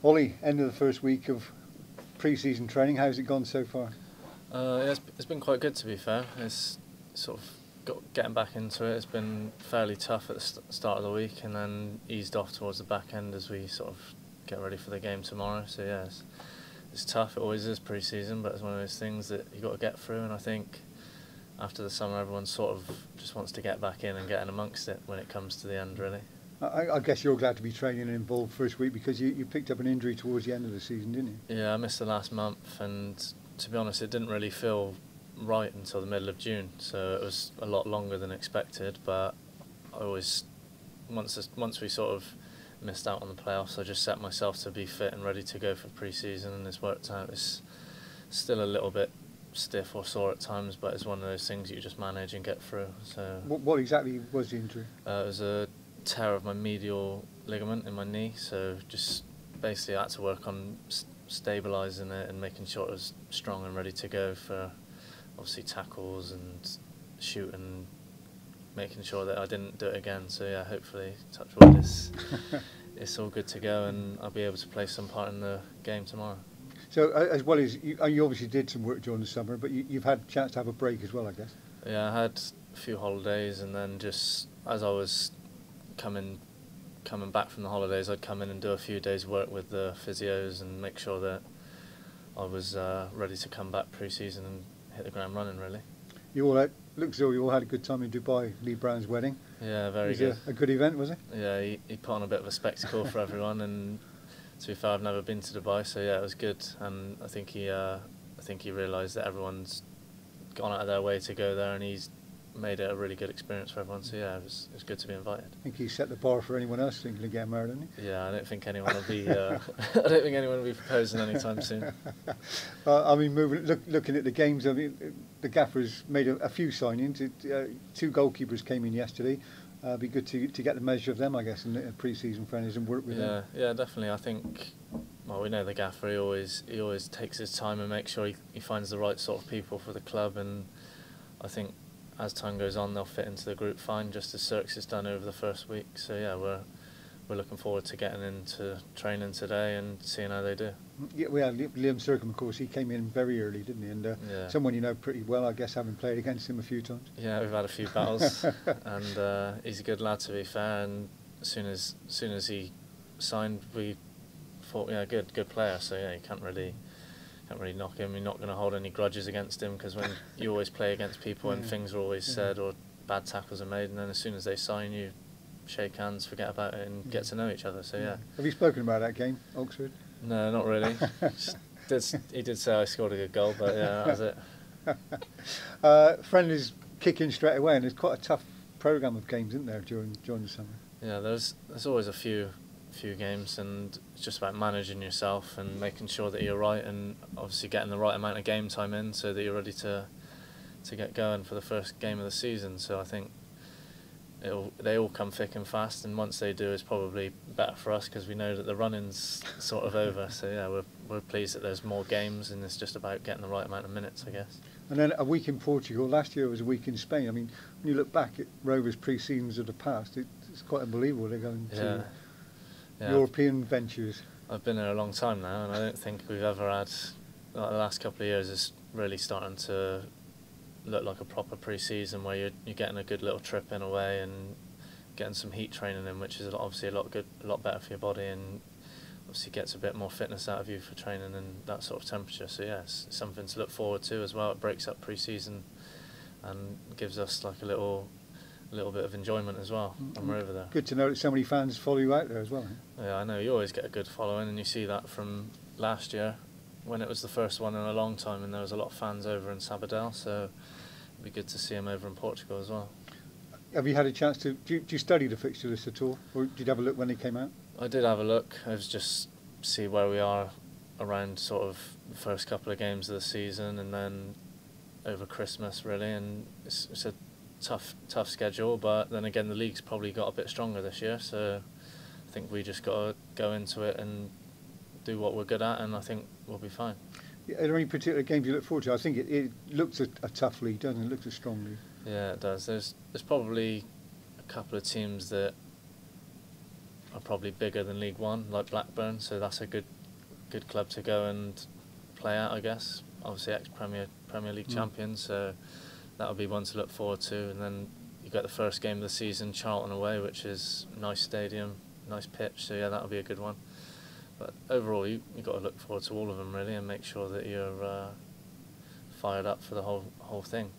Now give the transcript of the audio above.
Ollie, end of the first week of pre-season training. How's it gone so far? Yeah, it's been quite good, to be fair. It's sort of getting back into it. It's been fairly tough at the start of the week, and then eased off towards the back end as we sort of get ready for the game tomorrow. So yeah, it's tough. It always is pre-season, but it's one of those things that you got to get through. And I think after the summer, everyone sort of just wants to get back in and get in amongst it when it comes to the end, really. I guess you're glad to be training and involved first week because you picked up an injury towards the end of the season, didn't you? Yeah, I missed the last month, and to be honest, it didn't really feel right until the middle of June, so it was a lot longer than expected. But I always, once we sort of missed out on the playoffs, I just set myself to be fit and ready to go for pre-season, and it's worked out. It's still a little bit stiff or sore at times, but it's one of those things you just manage and get through. So What exactly was the injury? it was a tear of my medial ligament in my knee, so just basically I had to work on stabilising it and making sure it was strong and ready to go for obviously tackles and shoot, and making sure that I didn't do it again. So yeah, hopefully, touch wood, it's all good to go, and I'll be able to play some part in the game tomorrow. So as well as you obviously did some work during the summer, but you've had a chance to have a break as well, I guess. Yeah, I had a few holidays, and then just as I was coming back from the holidays, I'd come in and do a few days work with the physios and make sure that I was ready to come back pre-season and hit the ground running, really. You all looks as though you all had a good time in Dubai. Lee Brown's wedding. Yeah, very good. good. A good event, was it? Yeah, he put on a bit of a spectacle for everyone, and to be fair, I've never been to Dubai, so yeah, it was good. And I think he realised that everyone's gone out of their way to go there, and he's made it a really good experience for everyone. So yeah, it was good to be invited. I think he set the bar for anyone else thinking of getting married, didn't he? Yeah, I don't think anyone will be. I don't think anyone will be proposing anytime soon. I mean, looking at the games, I mean, the Gaffer's made a few signings. Two goalkeepers came in yesterday. It'd be good to get the measure of them, I guess, in the pre-season friendlies and work with them. Yeah, definitely. I think. Well, we know the Gaffer. He always takes his time and makes sure he finds the right sort of people for the club, and I think as time goes on, they'll fit into the group fine, just as Cirques has done over the first week. So yeah, we're looking forward to getting into training today and seeing how they do. Yeah, we had Liam Circum, of course. He came in very early, didn't he? And someone you know pretty well, I guess, having played against him a few times. Yeah, we've had a few battles, and he's a good lad, to be fair. And as soon as he signed, we thought, yeah, good player. So yeah, you can't really knock him. You're not going to hold any grudges against him, because when you always play against people and things are always said or bad tackles are made, and then as soon as they sign you, shake hands, forget about it, and get to know each other. So yeah. Have you spoken about that game, Oxford? No, not really. He did say I scored a good goal, but yeah, that was it. Friendly's kicking straight away, and there's quite a tough programme of games, isn't there, during the summer? Yeah, there's always a few games, and it's just about managing yourself and making sure that you're right, and obviously getting the right amount of game time in so that you're ready to get going for the first game of the season. So I think they all come thick and fast, and once they do, it's probably better for us because we know that the running's sort of over. So yeah, we're pleased that there's more games, and it's just about getting the right amount of minutes, I guess. And then a week in Portugal. Last year was a week in Spain. I mean, when you look back at Rovers' pre-seasons of the past, it's quite unbelievable. They're going to European ventures. I've been there a long time now, and I don't think we've ever had, like, the last couple of years is really starting to look like a proper pre-season where you're getting a good little trip in away and getting some heat training in, which is obviously a lot better for your body, and obviously gets a bit more fitness out of you for training in that sort of temperature. So yeah, it's something to look forward to as well. It breaks up pre-season and gives us like a little bit of enjoyment as well when we're over there. Good to know that so many fans follow you out there as well. Yeah, I know, you always get a good following, and you see that from last year when it was the first one in a long time, and there was a lot of fans over in Sabadell, so it'd be good to see them over in Portugal as well. Have you had a chance to, do you study the fixture list at all, or did you have a look when they came out? I did have a look. I was just see where we are around sort of the first couple of games of the season, and then over Christmas really, and it's a tough schedule, but then again the league's probably got a bit stronger this year, so I think we just got to go into it and do what we're good at, and I think we'll be fine. Are there any particular games you look forward to? I think it looks a tough league, doesn't it? It looks a strong league. Yeah, it does. There's probably a couple of teams that are probably bigger than League One, like Blackburn. So that's a good club to go and play at, I guess. Obviously, Premier League champions, so that'll be one to look forward to. And then you got the first game of the season, Charlton away, which is a nice stadium, nice pitch. So yeah, that'll be a good one. But overall, you got to look forward to all of them really, and make sure that you're fired up for the whole thing.